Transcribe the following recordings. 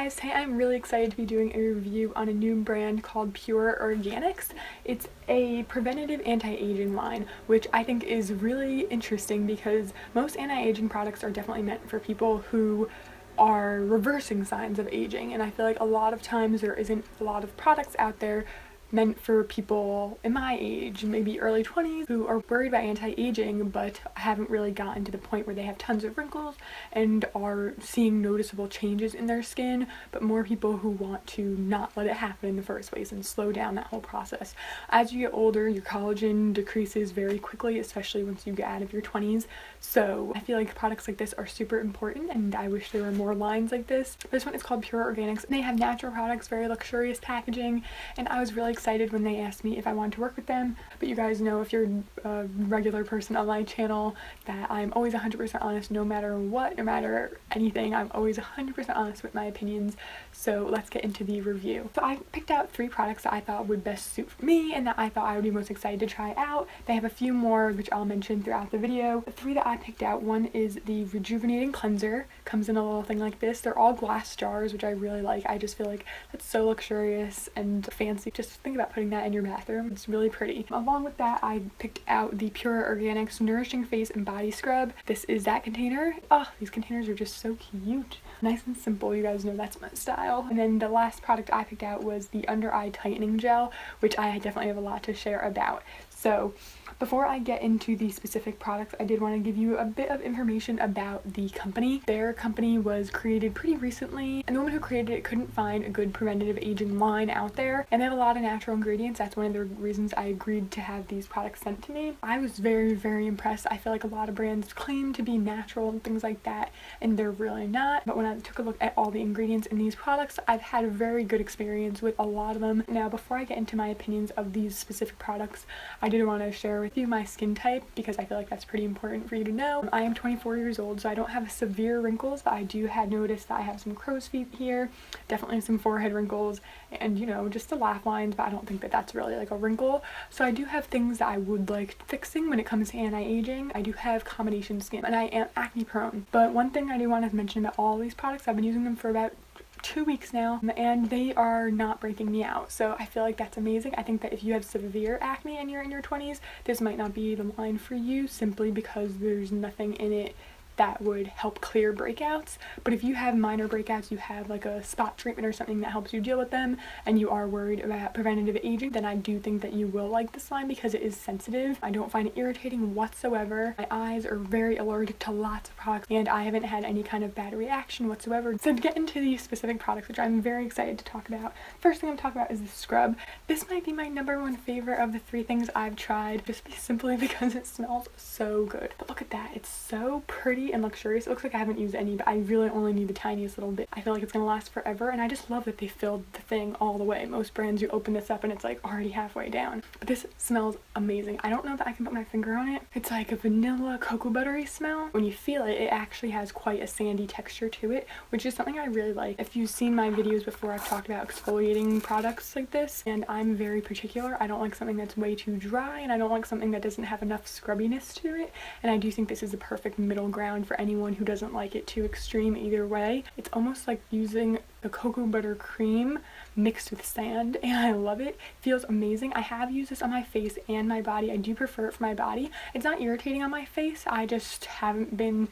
guys, today I'm really excited to be doing a review on a new brand called Pura Organics. It's a preventative anti-aging line, which I think is really interesting because most anti-aging products are definitely meant for people who are reversing signs of aging, and I feel like a lot of times there isn't a lot of products out there meant for people in my age, maybe early 20s, who are worried about anti-aging but haven't really gotten to the point where they have tons of wrinkles and are seeing noticeable changes in their skin, but more people who want to not let it happen in the first place and slow down that whole process. As you get older, your collagen decreases very quickly, especially once you get out of your 20s, so I feel like products like this are super important, and I wish there were more lines like this. This one is called Pura Organics. They have natural products, very luxurious packaging, and I was really excited when they asked me if I wanted to work with them. But you guys know, if you're a regular person on my channel, that I'm always 100% honest no matter what, no matter anything. I'm always 100% honest with my opinions. So let's get into the review. So I picked out 3 products that I thought would best suit for me and that I thought I would be most excited to try out. They have a few more which I'll mention throughout the video. The 3 that I picked out, one is the Rejuvenating Cleanser. Comes in a little thing like this. They're all glass jars, which I really like. I just feel like that's so luxurious and fancy. Just think about putting that in your bathroom. It's really pretty. Along with that, I picked out the Pura Organics Nourishing Face and Body Scrub. This is that container. Oh, these containers are just so cute. Nice and simple. You guys know that's my style. And then the last product I picked out was the Under Eye Tightening Gel, which I definitely have a lot to share about. So before I get into the specific products, I did want to give you a bit of information about the company. Their company was created pretty recently, and the woman who created it couldn't find a good preventative aging line out there, and they have a lot of natural ingredients. That's one of the reasons I agreed to have these products sent to me. I was very impressed. I feel like a lot of brands claim to be natural and things like that, and they're really not. But when I took a look at all the ingredients in these products, I've had a very good experience with a lot of them. Now, before I get into my opinions of these specific products, I did want to share with you my skin type because I feel like that's pretty important for you to know. I am 24 years old, so I don't have severe wrinkles, but I do have noticed that I have some crow's feet here, definitely some forehead wrinkles, and you know, just the laugh lines, but I don't think that that's really like a wrinkle. So I do have things that I would like fixing when it comes to anti-aging. I do have combination skin, and I am acne prone. But one thing I do want to mention about all these products, I've been using them for about 2 weeks now, and they are not breaking me out, so I feel like that's amazing. I think that if you have severe acne and you're in your 20s, this might not be the line for you, simply because there's nothing in it that would help clear breakouts. But if you have minor breakouts, you have like a spot treatment or something that helps you deal with them, and you are worried about preventative aging, then I do think that you will like this line because it is sensitive. I don't find it irritating whatsoever. My eyes are very allergic to lots of products, and I haven't had any kind of bad reaction whatsoever. So to get into these specific products, which I'm very excited to talk about, first thing I'm talking about is the scrub. This might be my #1 favorite of the 3 things I've tried, just simply because it smells so good. But look at that, it's so pretty and luxurious. It looks like I haven't used any, but I really only need the tiniest little bit. I feel like it's gonna last forever, and I just love that they filled the thing all the way. Most brands, you open this up and it's like already halfway down, but this smells amazing. I don't know that I can put my finger on it. It's like a vanilla cocoa buttery smell. When you feel it, it actually has quite a sandy texture to it, which is something I really like. If you've seen my videos before, I've talked about exfoliating products like this, and I'm very particular. I don't like something that's way too dry, and I don't like something that doesn't have enough scrubbiness to it, and I do think this is a perfect middle ground for anyone who doesn't like it too extreme either way. It's almost like using the cocoa butter cream mixed with sand, and I love it. It feels amazing. I have used this on my face and my body. I do prefer it for my body. It's not irritating on my face. I just haven't been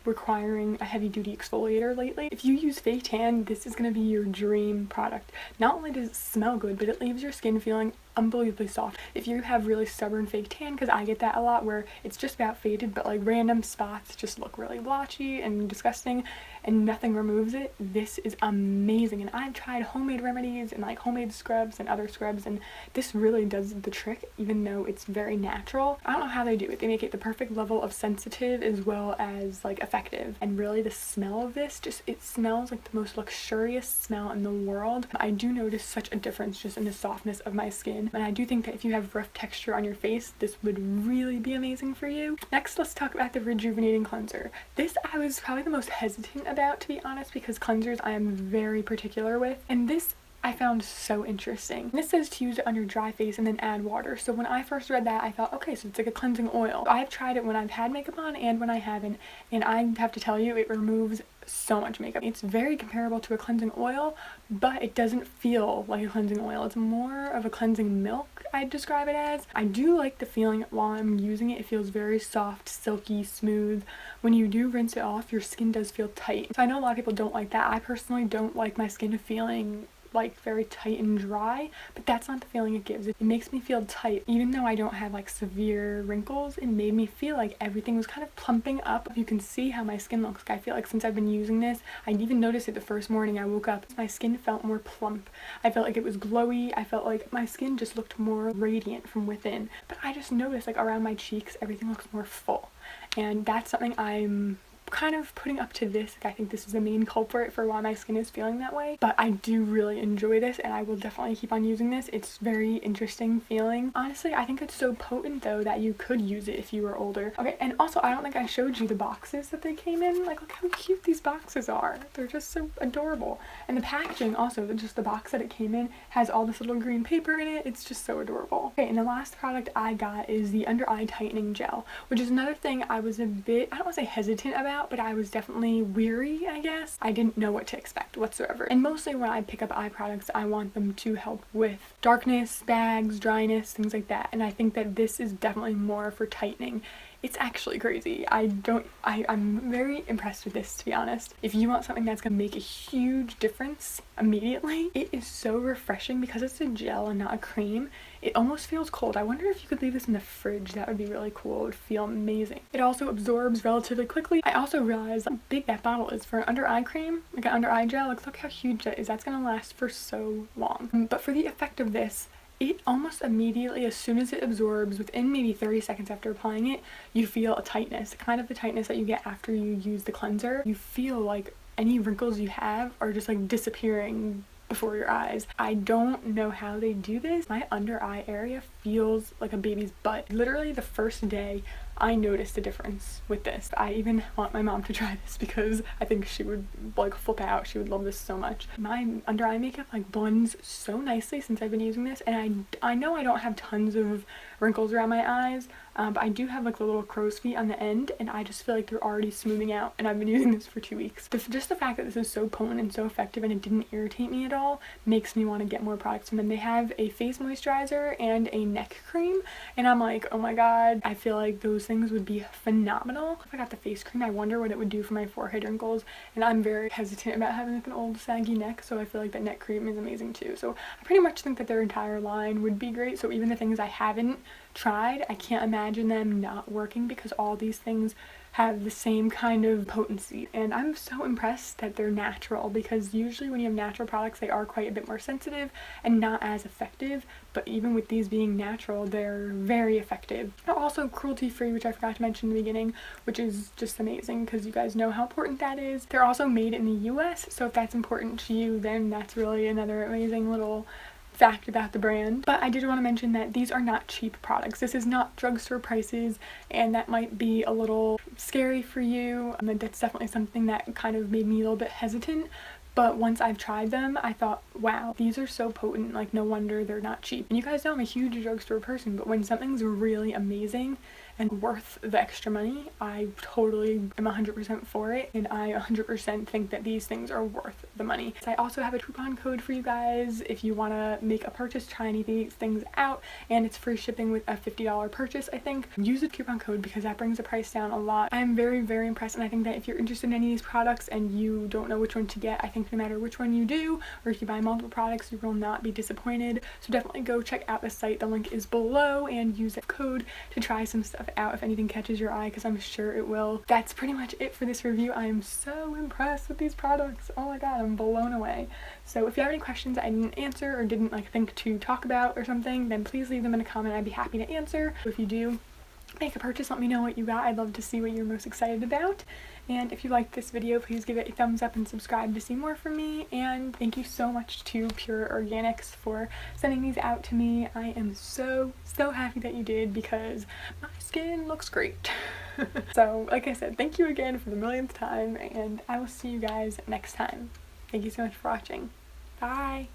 requiring a heavy-duty exfoliator lately. If you use fake tan, this is going to be your dream product. Not only does it smell good, but it leaves your skin feeling unbelievably soft. If you have really stubborn fake tan, because I get that a lot, where it's just about faded, but like random spots just look really blotchy and disgusting and nothing removes it, this is amazing. And I've tried homemade remedies and like homemade scrubs and other scrubs, and this really does the trick, even though it's very natural. I don't know how they do it. They make it the perfect level of sensitive as well as like effective, and really the smell of this, just it smells like the most luxurious smell in the world. I do notice such a difference just in the softness of my skin, and I do think that if you have rough texture on your face, this would really be amazing for you. Next, let's talk about the Rejuvenating Cleanser. This I was probably the most hesitant about, to be honest, because cleansers I am very particular with, and this I found so interesting. This says to use it on your dry face and then add water. So when I first read that, I thought, okay, so it's like a cleansing oil. I've tried it when I've had makeup on and when I haven't, and I have to tell you, it removes so much makeup. It's very comparable to a cleansing oil, but it doesn't feel like a cleansing oil. It's more of a cleansing milk, I'd describe it as. I do like the feeling while I'm using it. It feels very soft, silky, smooth. When you do rinse it off, your skin does feel tight. So I know a lot of people don't like that. I personally don't like my skin feeling like very tight and dry, but that's not the feeling it gives. It makes me feel tight. Even though I don't have like severe wrinkles, it made me feel like everything was kind of plumping up. You can see how my skin looks. I feel like since I've been using this, I even noticed it the first morning I woke up. My skin felt more plump. I felt like it was glowy. I felt like my skin just looked more radiant from within. But I just noticed like around my cheeks, everything looks more full. And that's something I'm kind of putting up to this. Like, I think this is the main culprit for why my skin is feeling that way, but I do really enjoy this and I will definitely keep on using this. It's very interesting feeling. Honestly, I think it's so potent though that you could use it if you were older. Okay, and also I don't think I showed you the boxes that they came in. Like, look how cute these boxes are. They're just so adorable. And the packaging also, just the box that it came in has all this little green paper in it. It's just so adorable. Okay, and the last product I got is the under eye tightening gel, which is another thing I was a bit, I don't want to say hesitant about, but I was definitely weary, I guess. I didn't know what to expect whatsoever. And mostly when I pick up eye products, I want them to help with darkness, bags, dryness, things like that. And I think that this is definitely more for tightening. It's actually crazy. I'm very impressed with this, to be honest. If you want something that's gonna make a huge difference immediately, it is so refreshing because it's a gel and not a cream. It almost feels cold. I wonder if you could leave this in the fridge. That would be really cool. It would feel amazing. It also absorbs relatively quickly. I also realized how big that bottle is for an under eye cream, like an under eye gel. Like, look how huge that is. That's gonna last for so long. But for the effect of this, it almost immediately, as soon as it absorbs, within maybe 30 seconds after applying it, you feel a tightness, kind of the tightness that you get after you use the cleanser. You feel like any wrinkles you have are just like disappearing before your eyes. I don't know how they do this. My under eye area feels like a baby's butt. Literally the first day I noticed a difference with this. I even want my mom to try this because I think she would like flip out. She would love this so much. My under eye makeup like blends so nicely since I've been using this, and I know I don't have tons of wrinkles around my eyes, but I do have like the little crow's feet on the end, and I just feel like they're already smoothing out, and I've been using this for 2 weeks. Just the fact that this is so potent and so effective and it didn't irritate me at all makes me want to get more products from them. They have a face moisturizer and a neck cream, and I'm like, oh my god, I feel like those things would be phenomenal. If I got the face cream, I wonder what it would do for my forehead wrinkles, and I'm very hesitant about having like an old saggy neck, so I feel like that neck cream is amazing too. So I pretty much think that their entire line would be great. So even the things I haven't tried, I can't imagine them not working because all these things have the same kind of potency, and I'm so impressed that they're natural, because usually when you have natural products they are quite a bit more sensitive and not as effective, but even with these being natural, they're very effective. They're also cruelty-free, which I forgot to mention in the beginning, which is just amazing because you guys know how important that is. They're also made in the US, so if that's important to you, then that's really another amazing little fact about the brand. But I did want to mention that these are not cheap products. This is not drugstore prices, and that might be a little scary for you. That's definitely something that kind of made me a little bit hesitant. But once I've tried them, I thought, wow, these are so potent, like no wonder they're not cheap. And you guys know I'm a huge drugstore person, but when something's really amazing and worth the extra money, I totally am 100% for it, and I 100% think that these things are worth the money. So I also have a coupon code for you guys if you want to make a purchase, try any of these things out, and it's free shipping with a $50 purchase, I think. Use the coupon code because that brings the price down a lot. I'm very, very impressed, and I think that if you're interested in any of these products and you don't know which one to get, I think no matter which one you do, or if you buy multiple products, you will not be disappointed. So definitely go check out the site. The link is below, and use that code to try some stuff out if anything catches your eye, because I'm sure it will. That's pretty much it for this review. I am so impressed with these products. Oh my god, I'm blown away. So if you have any questions I didn't answer or didn't like think to talk about or something, then please leave them in a comment. I'd be happy to answer. If you do make a purchase, let me know what you got. I'd love to see what you're most excited about. And if you liked this video, please give it a thumbs up and subscribe to see more from me. And thank you so much to Pura Organics for sending these out to me. I am so happy that you did, because my skin looks great. So like I said, thank you again for the millionth time, and I will see you guys next time. Thank you so much for watching. Bye!